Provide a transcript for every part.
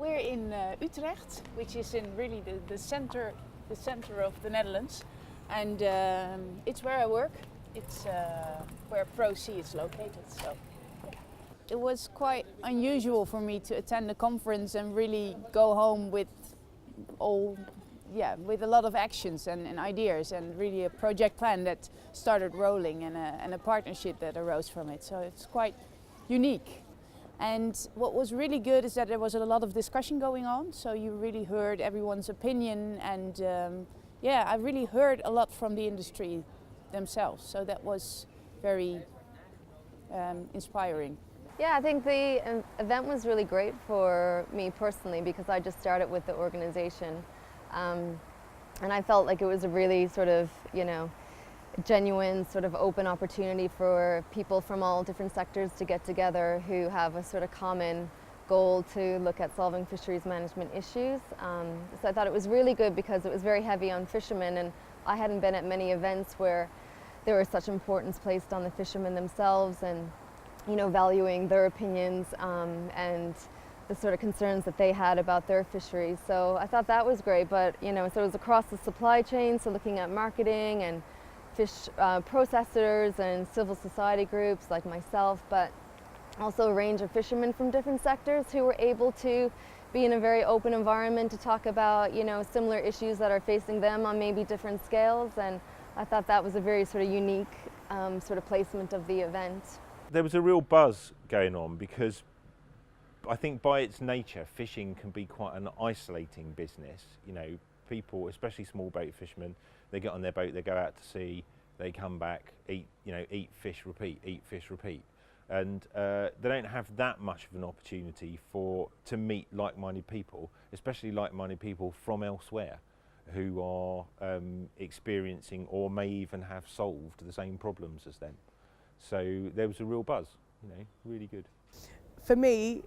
We're in Utrecht, which is in really the center of the Netherlands, and it's where I work. It's where Pro-C is located. So it was quite unusual for me to attend a conference and really go home with with a lot of actions and ideas, and really a project plan that started rolling, and a partnership that arose from it. So it's quite unique. And what was really good is that there was a lot of discussion going on, so you really heard everyone's opinion, and I really heard a lot from the industry themselves, so that was very inspiring. Yeah, I think the event was really great for me personally, because I just started with the organization, and I felt like it was a really sort of, genuine sort of open opportunity for people from all different sectors to get together who have a sort of common goal to look at solving fisheries management issues. So I thought it was really good because it was very heavy on fishermen, and I hadn't been at many events where there was such importance placed on the fishermen themselves, and valuing their opinions and the sort of concerns that they had about their fisheries. So I thought that was great, but so it was across the supply chain, so looking at marketing and fish processors and civil society groups like myself, but also a range of fishermen from different sectors who were able to be in a very open environment to talk about similar issues that are facing them on maybe different scales. And I thought that was a very sort of unique sort of placement of the event. There was a real buzz going on because I think by its nature fishing can be quite an isolating business. People, especially small boat fishermen, they get on their boat, they go out to sea, they come back, eat fish, repeat, and they don't have that much of an opportunity to meet like-minded people, especially like-minded people from elsewhere who are experiencing or may even have solved the same problems as them. So there was a real buzz, really good. For me,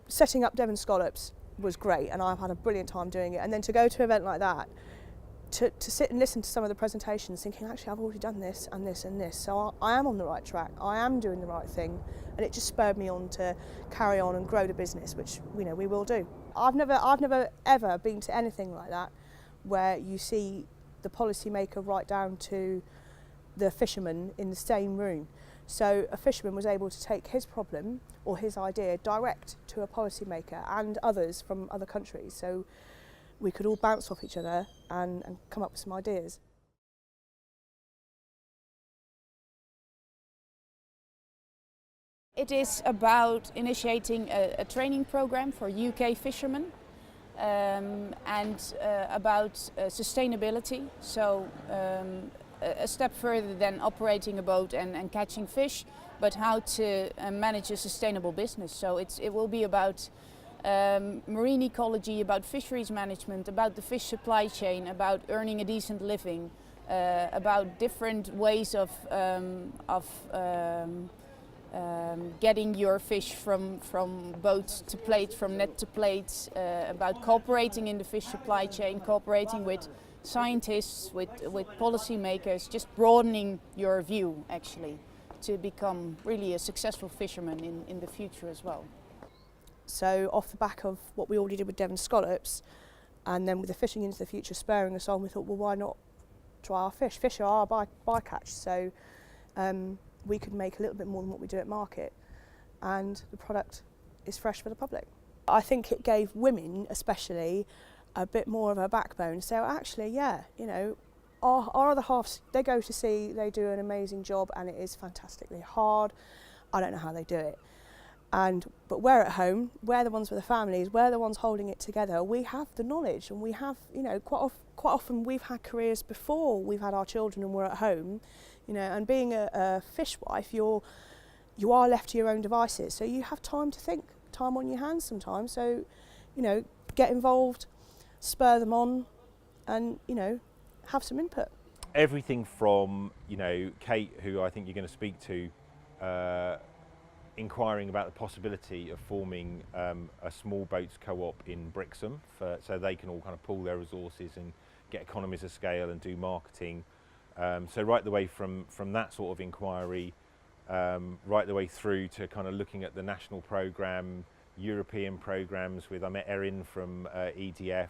setting up Devon Scallops was great, and I've had a brilliant time doing it. And then to go to an event like that, to sit and listen to some of the presentations, thinking, actually, I've already done this and this and this, so I am on the right track, I am doing the right thing, and it just spurred me on to carry on and grow the business, which we will do. I've never ever been to anything like that, where you see the policymaker right down to the fisherman in the same room. So a fisherman was able to take his problem or his idea direct to a policymaker and others from other countries. So we could all bounce off each other and come up with some ideas. It is about initiating a training program for UK fishermen, and about sustainability. So a step further than operating a boat and catching fish, but how to manage a sustainable business. So it will be about marine ecology, about fisheries management, about the fish supply chain, about earning a decent living, about different ways of getting your fish from boat to plate, from net to plate, about cooperating in the fish supply chain, cooperating with scientists, with policymakers, just broadening your view actually to become really a successful fisherman in the future as well. So off the back of what we already did with Devon Scallops, and then with the Fishing into the Future spurring us on, we thought, well, why not try our fish? Fish are our bycatch, so we could make a little bit more than what we do at market, and the product is fresh for the public. I think it gave women especially a bit more of a backbone. So actually, our other halves, they go to sea, they do an amazing job, and it is fantastically hard. I don't know how they do it. But we're at home, we're the ones with the families, we're the ones holding it together. We have the knowledge, and we have, quite often we've had careers before we've had our children and we're at home, and being a fishwife, you are left to your own devices. So you have time to think, time on your hands sometimes. So, get involved, spur them on, and, have some input. Everything from, Kate, who I think you're going to speak to, inquiring about the possibility of forming a small boats co-op in Brixham, so they can all kind of pool their resources and get economies of scale and do marketing. So right the way from that sort of inquiry, right the way through to kind of looking at the national programme, European programs with, I met Erin from EDF,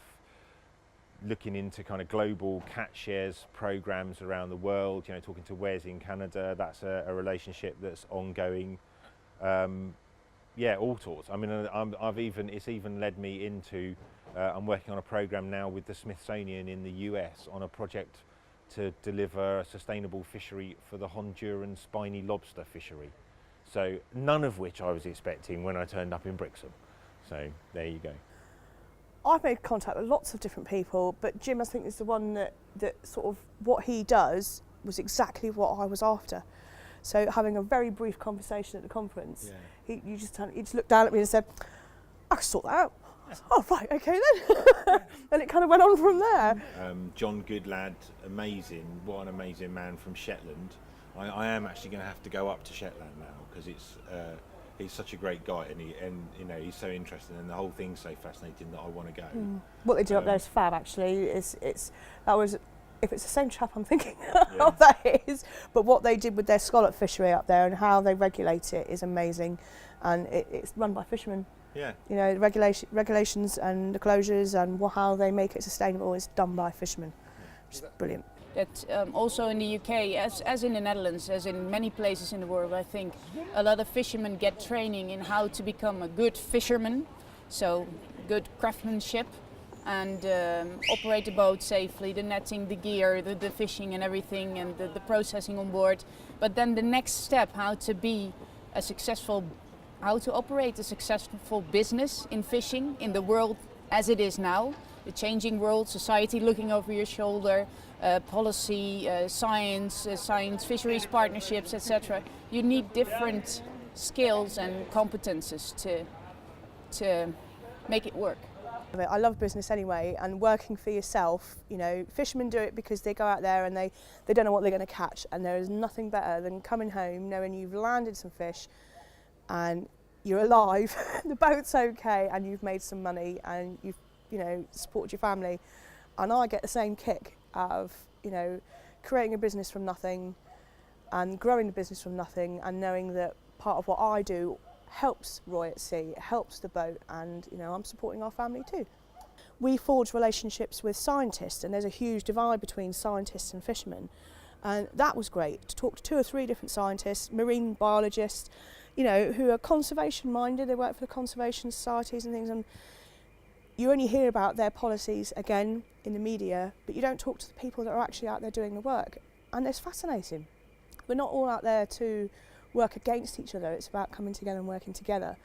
looking into kind of global catch shares programs around the world, you know, talking to Wes in Canada. That's a relationship that's ongoing. Yeah, all sorts. I mean, it's even led me into, I'm working on a program now with the Smithsonian in the US on a project to deliver a sustainable fishery for the Honduran spiny lobster fishery. So none of which I was expecting when I turned up in Brixham. So there you go. I've made contact with lots of different people, but Jim, I think, is the one that sort of what he does was exactly what I was after. So having a very brief conversation at the conference, he just looked down at me and said, "I can sort that out." Oh right, okay then. And it kind of went on from there. John Goodlad, amazing. What an amazing man from Shetland. I am actually going to have to go up to Shetland now because he's such a great guy, and you know, he's so interesting, and the whole thing's so fascinating that I want to go. What they do up there is fab. Actually, if it's the same chap I'm thinking of, that is. But what they did with their scallop fishery up there and how they regulate it is amazing, and it's run by fishermen. Yeah. You know, the regulations and the closures and how they make it sustainable is done by fishermen. Which is brilliant. That also in the UK, as in the Netherlands, as in many places in the world, I think a lot of fishermen get training in how to become a good fisherman, so good craftsmanship, and operate the boat safely, the netting, the gear, the fishing and everything, and the processing on board. But then the next step, how to operate a successful business in fishing in the world as it is now, the changing world, society looking over your shoulder, policy, science, fisheries partnerships, etc. You need different skills and competences to make it work. I love business anyway, and working for yourself, you know, fishermen do it because they go out there and they don't know what they're going to catch, and there is nothing better than coming home knowing you've landed some fish and you're alive, the boat's okay, and you've made some money and you've, you know, supported your family. And I get the same kick out of, you know, creating a business from nothing and growing the business from nothing, and knowing that part of what I do helps Roy at sea, it helps the boat, and, you know, I'm supporting our family too. We forge relationships with scientists, and there's a huge divide between scientists and fishermen, and that was great to talk to 2 or 3 different scientists, marine biologists, you know, who are conservation minded. They work for the conservation societies and things, and you only hear about their policies again in the media, but you don't talk to the people that are actually out there doing the work, and it's fascinating. We're not all out there to work against each other, it's about coming together and working together,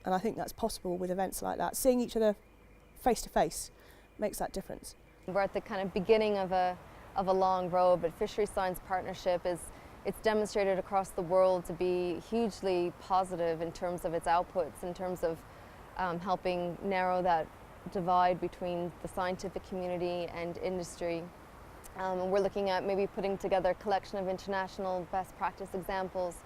and I think that's possible with events like that. Seeing each other face to face makes that difference. We're at the kind of beginning of a long road, but Fisheries Science Partnership it's demonstrated across the world to be hugely positive in terms of its outputs, in terms of helping narrow that divide between the scientific community and industry. And we're looking at maybe putting together a collection of international best practice examples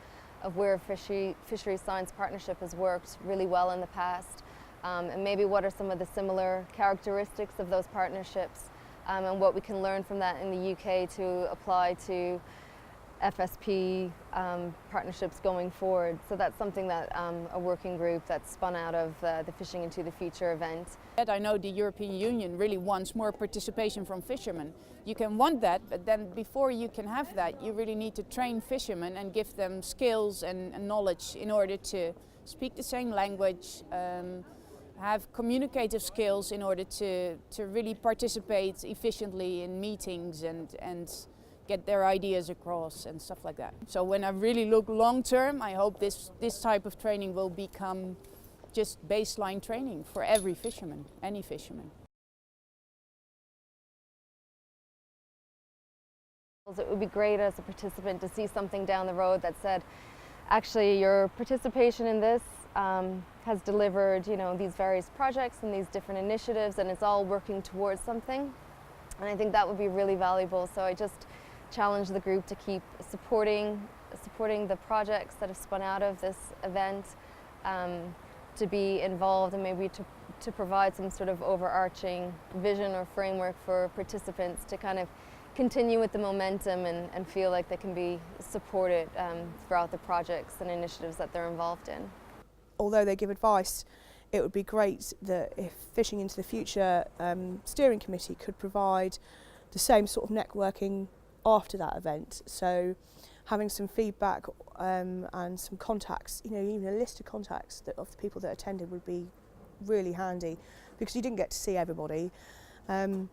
of where Fisheries Science Partnership has worked really well in the past, and maybe what are some of the similar characteristics of those partnerships, and what we can learn from that in the UK to apply to FSP partnerships going forward. So that's something that a working group that's spun out of the Fishing into the Future event. I know the European Union really wants more participation from fishermen. You can want that, but then before you can have that, you really need to train fishermen and give them skills and knowledge in order to speak the same language, have communicative skills in order to really participate efficiently in meetings and get their ideas across and stuff like that. So when I really look long term, I hope this type of training will become just baseline training for every fisherman, any fisherman. It would be great as a participant to see something down the road that said, actually your participation in this has delivered, you know, these various projects and these different initiatives, and it's all working towards something. And I think that would be really valuable. So I just challenge the group to keep supporting the projects that have spun out of this event, to be involved and maybe to provide some sort of overarching vision or framework for participants to kind of continue with the momentum and feel like they can be supported throughout the projects and initiatives that they're involved in. Although they give advice, it would be great that if Fishing into the Future steering committee could provide the same sort of networking after that event. So having some feedback and some contacts, even a list of contacts of the people that attended would be really handy, because you didn't get to see everybody. And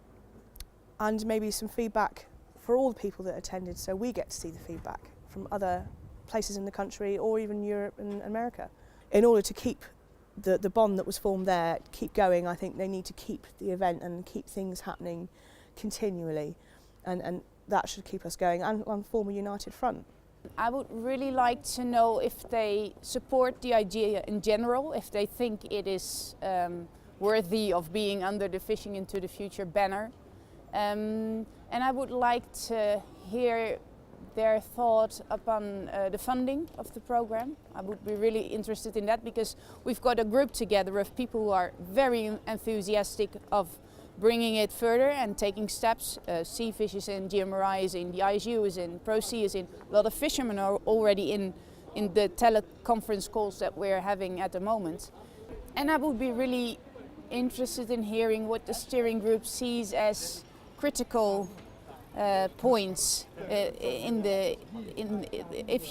maybe some feedback for all the people that attended, so we get to see the feedback from other places in the country or even Europe and America. In order to keep the bond that was formed there keep going, I think they need to keep the event and keep things happening continually, and that should keep us going and form a united front. I would really like to know if they support the idea in general, if they think it is worthy of being under the Fishing into the Future banner. And I would like to hear their thought upon the funding of the program. I would be really interested in that, because we've got a group together of people who are very enthusiastic of bringing it further and taking steps. Seafish is in, GMRI is in, the ISU is in, ProSea is in. A lot of fishermen are already in the teleconference calls that we're having at the moment. And I would be really interested in hearing what the steering group sees as critical points if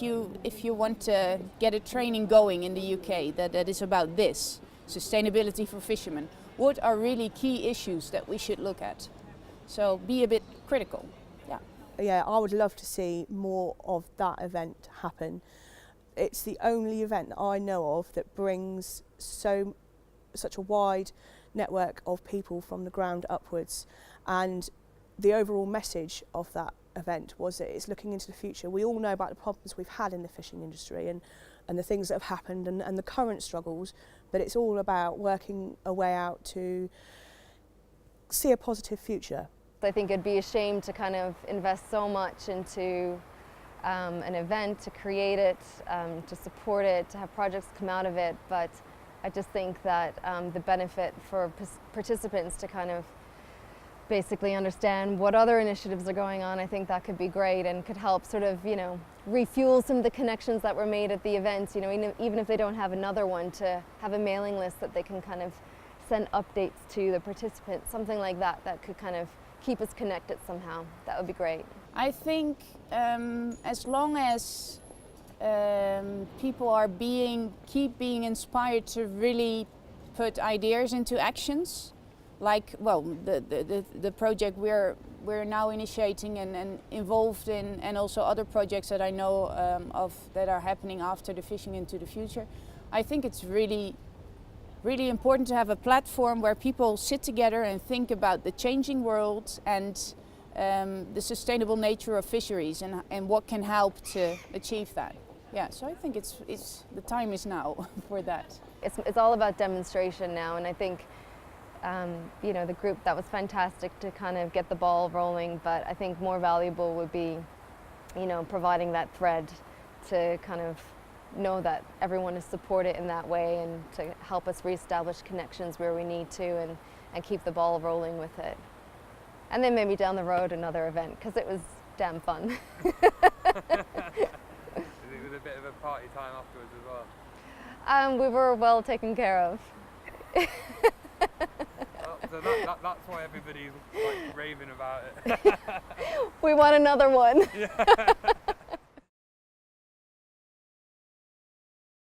you want to get a training going in the UK that is about this, sustainability for fishermen. What are really key issues that we should look at? So be a bit critical. Yeah, I would love to see more of that event happen. It's the only event that I know of that brings such a wide network of people from the ground upwards, and the overall message of that event was that it's looking into the future. We all know about the problems we've had in the fishing industry and the things that have happened and the current struggles, but it's all about working a way out to see a positive future. I think it'd be a shame to kind of invest so much into an event, to create it, to support it, to have projects come out of it, but I just think that the benefit for participants to kind of basically understand what other initiatives are going on, I think that could be great and could help sort of, refuel some of the connections that were made at the events, even if they don't have another one, to have a mailing list that they can kind of send updates to the participants, something like that, that could kind of keep us connected somehow. That would be great. I think as long as people are keep being inspired to really put ideas into actions, like the project we're now initiating and involved in, and also other projects that I know of that are happening after the Fishing into the Future. I think it's really important to have a platform where people sit together and think about the changing world and the sustainable nature of fisheries and what can help to achieve that. Yeah, so I think it's the time is now for that. It's all about demonstration now, and I think the group, that was fantastic to kind of get the ball rolling, but I think more valuable would be, providing that thread to kind of know that everyone is supported in that way and to help us reestablish connections where we need to and keep the ball rolling with it. And then maybe down the road another event, because it was damn fun. It was a bit of a party time afterwards as well. We were well taken care of. So that's why everybody's like raving about it. We want another one. Yeah.